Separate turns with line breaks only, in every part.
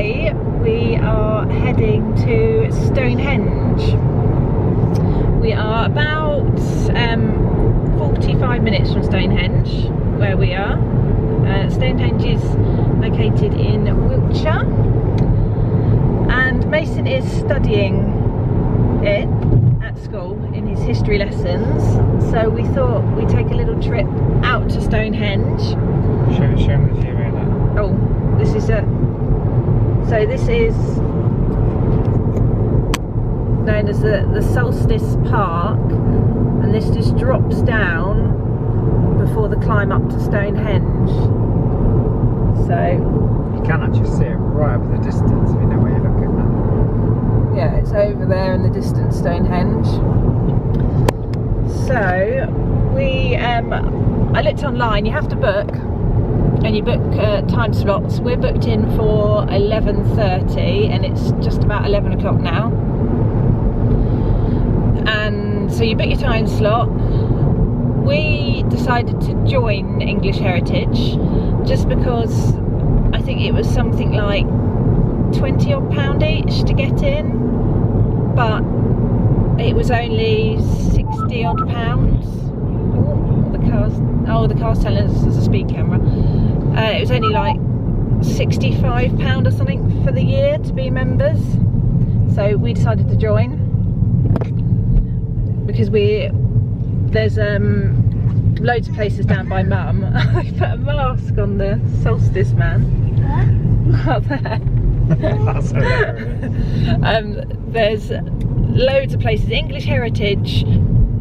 today we are heading to Stonehenge. We are about 45 minutes from Stonehenge, where we are. Stonehenge is located in Wiltshire, and Mason is studying it at school in his history lessons, so we thought we'd take a little trip out to Stonehenge.
Show me the view here.
Oh, this is known as the Solstice Park, and this just drops down before the climb up to Stonehenge. So
you can actually see it right over the distance if you know where you're looking at.
Yeah, it's over there in the distance, Stonehenge. So I looked online. You have to book, and you book time slots. We're booked in for 11:30, and it's just about 11 o'clock now. And so you book your time slot. We decided to join English Heritage just because I think it was something like £20 odd each to get in, but it was only £60 odd. The car's telling us there's a speed camera. It was only like £65 or something for the year to be members. So we decided to join because there's loads of places down by Mum. I put a mask on the solstice man. What? Up there.
That's hilarious.
There's loads of places. English Heritage, a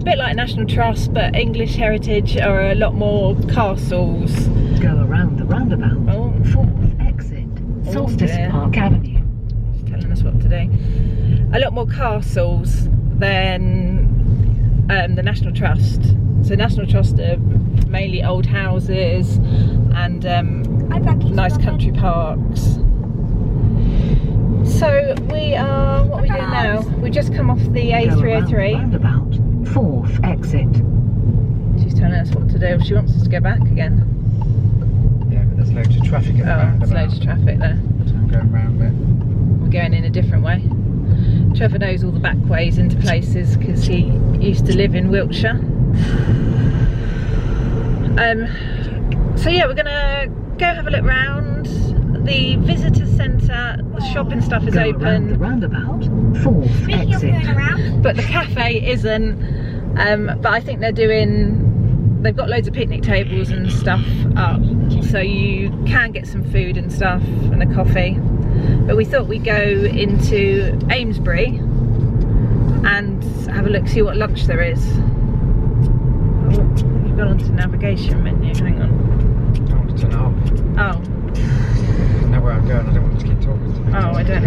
bit like National Trust, but English Heritage are a lot more castles.
Go around the roundabout.
Oh.
4th exit, Solstice
dear.
Park Avenue.
She's telling us what to do. A lot more castles than the National Trust. So National Trust are mainly old houses and nice country parks. So what are we doing now? We just come off the A303.
Roundabout, 4th exit.
She's telling us what to do. She wants us to go back again.
Yeah, but there's loads of traffic at the roundabout.
There's loads of traffic there.
So I'm going round it.
We're going in a different way. Trevor knows all the back ways into places because he used to live in Wiltshire. So yeah, we're gonna go have a look round. The visitor centre, the shop and stuff is open.
Around the roundabout, 4th exit.
But the cafe isn't. But I think they've got loads of picnic tables and stuff up, so you can get some food and stuff and a coffee. But we thought we'd go into Amesbury and have a look, see what lunch there is. Oh, you've gone onto navigation menu, hang on.
I want to turn it off.
Oh.
I know where I'm going, I don't want to keep talking to me.
Oh, I don't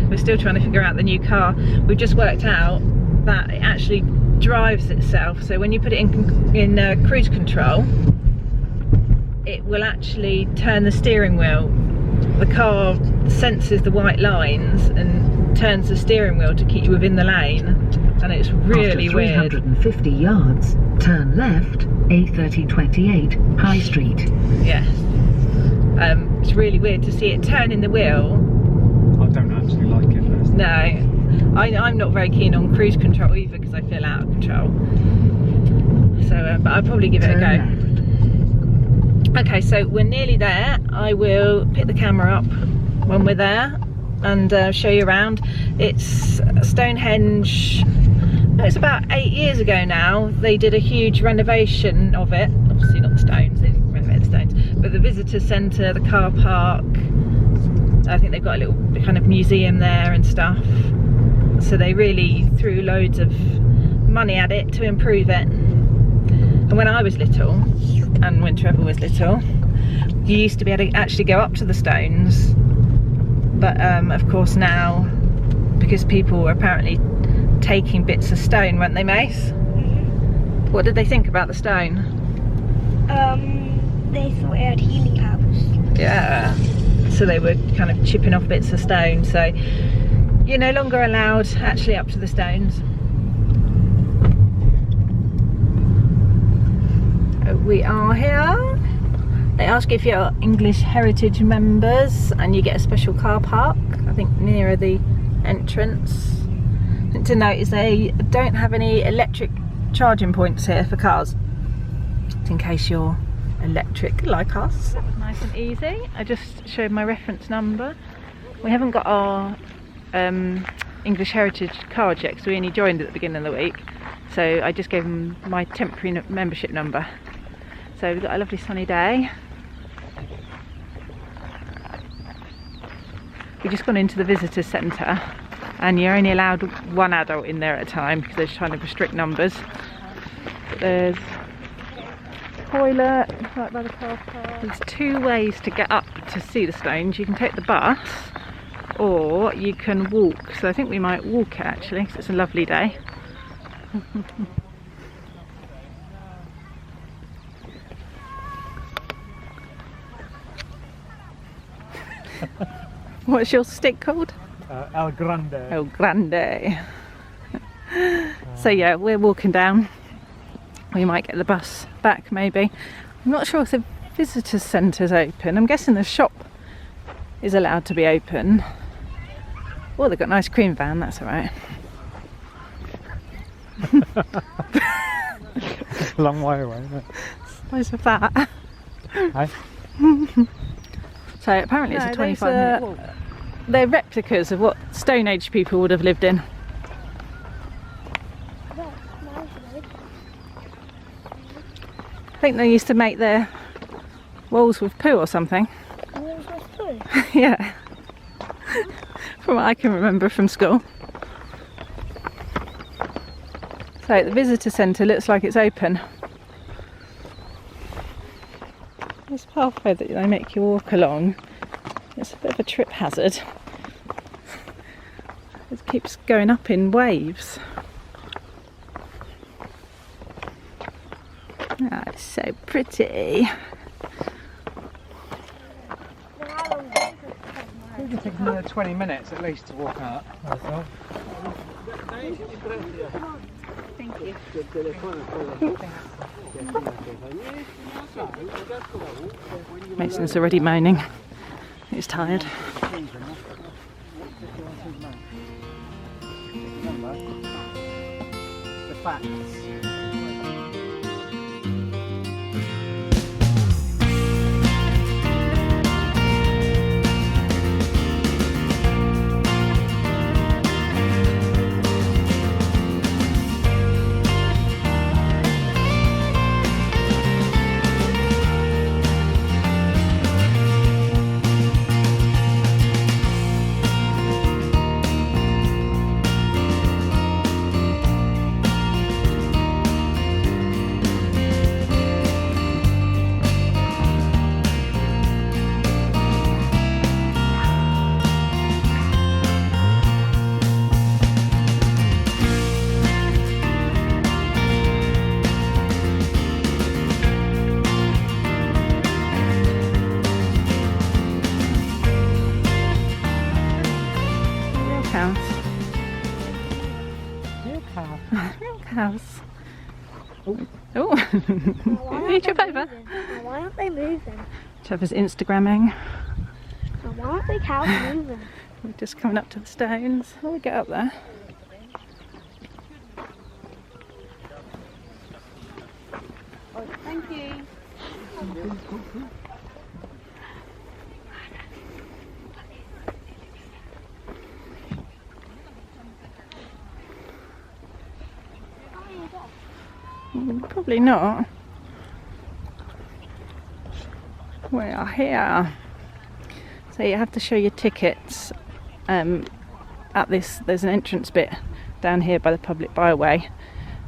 know. We're still trying to figure out the new car. We've just worked out that it actually drives itself. So when you put it in cruise control, it will actually turn the steering wheel. The car senses the white lines and turns the steering wheel to keep you within the lane, and it's really
After
weird.
350 yards, turn left, A3028 High Street.
Yeah. It's really weird to see it turning the wheel.
I don't actually like it first.
No, I'm not very keen on cruise control either because I feel out of control. So, but I'll probably give it a go. Okay, so we're nearly there. I will pick the camera up when we're there and show you around. It's Stonehenge. It's about 8 years ago now. They did a huge renovation of it. Obviously not the stones, they didn't renovate the stones, but the visitor centre, the car park. I think they've got a little kind of museum there and stuff. So they really threw loads of money at it to improve it. And when I was little, and when Trevor was little, you used to be able to actually go up to the stones. But of course now, because people were apparently taking bits of stone, weren't they, Mace? What did they think about the stone?
They thought it had healing powers.
Yeah. So they were kind of chipping off bits of stone. So you're no longer allowed actually up to the stones. We are here. They ask if you're English Heritage members and you get a special car park, I think nearer the entrance. And to note is they don't have any electric charging points here for cars, just in case you're electric like us. That was nice and easy. I just showed my reference number. We haven't got our English Heritage card yet because we only joined at the beginning of the week, so I just gave them my temporary membership number. So we've got a lovely sunny day. We've just gone into the visitor centre and you're only allowed one adult in there at a time because they're trying to restrict numbers. But there's a toilet right by the car park. There's two ways to get up to see the Stonehenge. You can take the bus or you can walk. So I think we might walk it actually because it's a lovely day. What's your stick called?
El Grande.
El Grande. So yeah, we're walking down. We might get the bus back maybe. I'm not sure if the visitor centre's open. I'm guessing the shop is allowed to be open. Oh, they've got an ice cream van, that's alright.
Long way away, isn't it?
Size of that.
Hey?
So apparently it's a 25-minute walk. They're replicas of what Stone Age people would have lived in. I think they used to make their walls with poo or something.
Walls with poo?
Yeah. From what I can remember from school. So the visitor centre looks like it's open. This pathway that they make you walk along, it's a bit of a trip hazard. It keeps going up in waves. Ah, it's so pretty.
It would take another 20 minutes at least to walk out.
Thank you. Mason's already moaning. He's tired.
The facts.
House. Oh, you trip over.
Why aren't they moving?
Trevor's Instagramming.
Why aren't the cows moving?
We're just coming up to the stones. How do we get up there?
Thank you.
Probably not. We are here. So you have to show your tickets at this. There's an entrance bit down here by the public byway,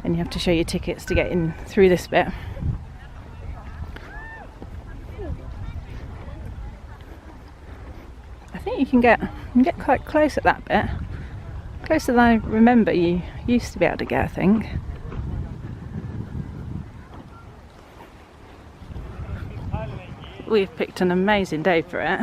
and you have to show your tickets to get in through this bit. I think you can get quite close at that bit. Closer than I remember you used to be able to get, I think. We've picked an amazing day for it.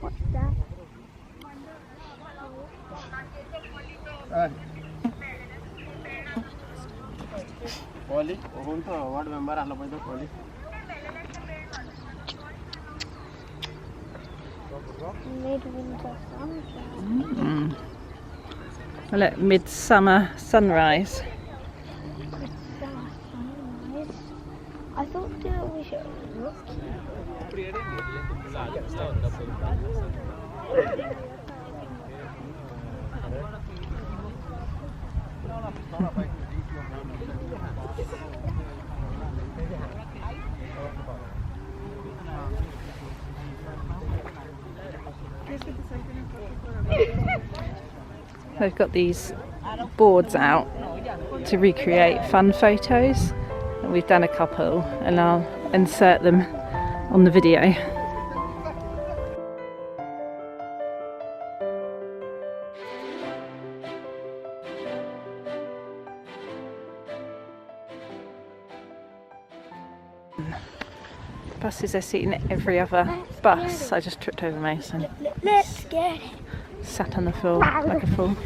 What's that? Midwinter sunshine.
Look, midsummer sunrise.
Sunrise. I thought we should look.
They've got these boards out to recreate fun photos. And we've done a couple and I'll insert them on the video. Buses are seen every other bus. I just tripped over Mason.
Let's get it.
Sat on the floor like a fool.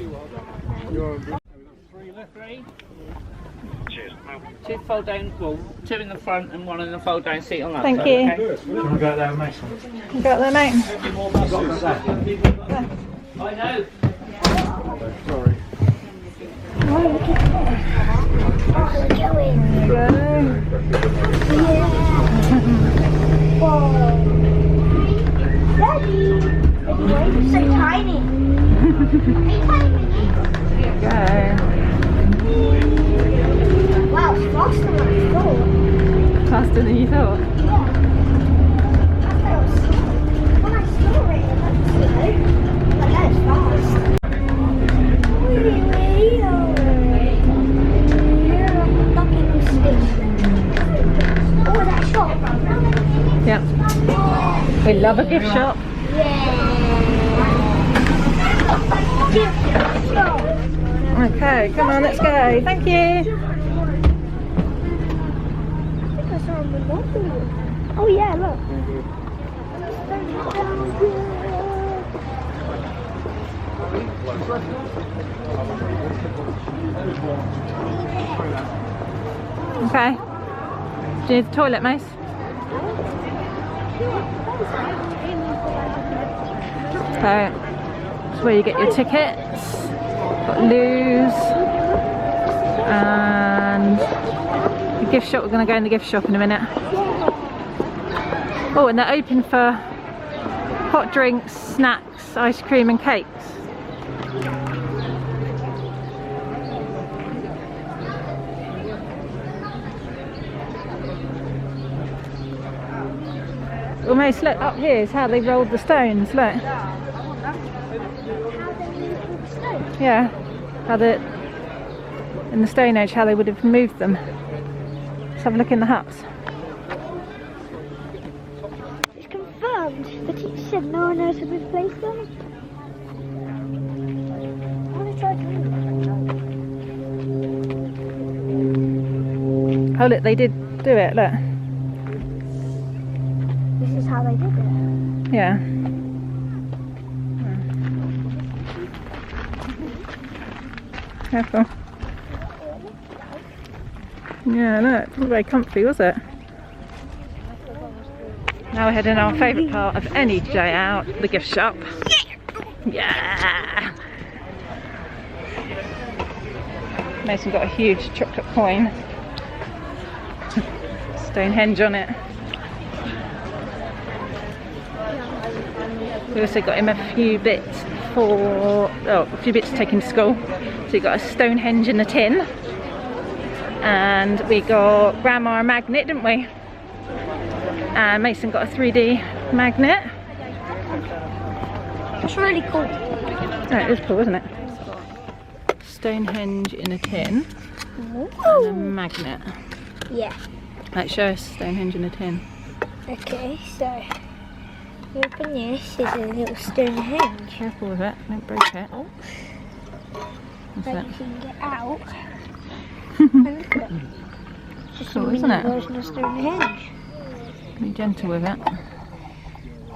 Two fold down, well, two in the front and one in the fold down seat on that.
Thank
side,
you.
okay?
Do you want to go there, Mason?
You got there, mate?
I know.
Sorry.
Daddy! It's so tiny. Wow, it's faster than I thought.
Faster than you thought.
Yeah. I thought it was slow. When I saw it, it looked slow. But now it's fast. Buckingham stick. Oh, that shop.
Yeah. We love a gift shop. Okay, come on, let's go. Thank you.
Oh yeah, look.
Okay. Do you need the toilet, Mace? So, that's where you get your tickets. Got loos. And the gift shop. We're going to go in the gift shop in a minute. Oh, and they're open for hot drinks, snacks, ice cream and cakes. Almost look up here is how they rolled the stones, look. Yeah, how the in the Stonehenge how they would have moved them. Let's have a look in the huts.
It's confirmed. The teacher said no one knows how to replace them. I want to try to move.
Oh look, they did do it, look.
This is how they did it.
Yeah. Careful. Yeah, look, it wasn't very comfy, was it? Now we're heading our favourite part of any day out, the gift shop. Yeah! Mason got a huge chocolate coin. Stonehenge on it. We also got him a few bits to take him to school. So we got a Stonehenge in a tin. And we got Grandma a magnet, didn't we? And Mason got a 3D magnet.
It's really cool.
Oh, it is cool, isn't it? Stonehenge in a tin.
Ooh.
And a magnet.
Yeah.
Right, show us Stonehenge in a tin.
Okay, so open this. Is a little Stonehenge.
Careful with it, don't break it.
Oh.
What's
That
that?
you can get out. And look at it. It's
Cool,
a
isn't
mini
it?
version of Stonehenge.
Be gentle with it.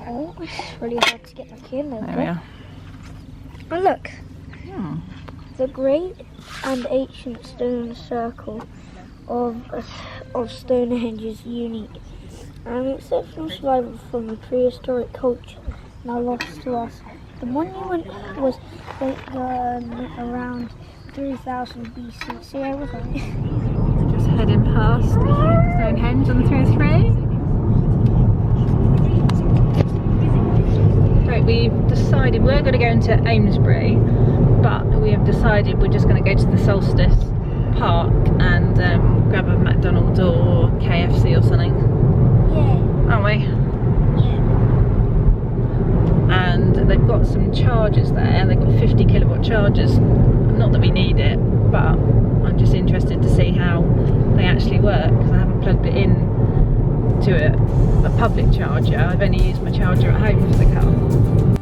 Oh, it's really hard to get back in there.
There we are.
Oh look,
Hmm.
The great and ancient stone circle of Stonehenge is unique. An exceptional survival from a prehistoric culture now lost to us. The monument was built around 3000 BC. See, I was on it.
Just heading past Stonehenge on the 303. Right, we've decided we're going to go into Amesbury, but we have decided we're just going to go to the Solstice Park and grab a McDonald's or KFC or something.
Yeah.
Aren't we?
Yeah.
And they've got some chargers there. They've got 50 kilowatt chargers. Not that we need it, but I'm just interested to see how they actually work because I haven't plugged it in to a public charger. I've only used my charger at home for the car.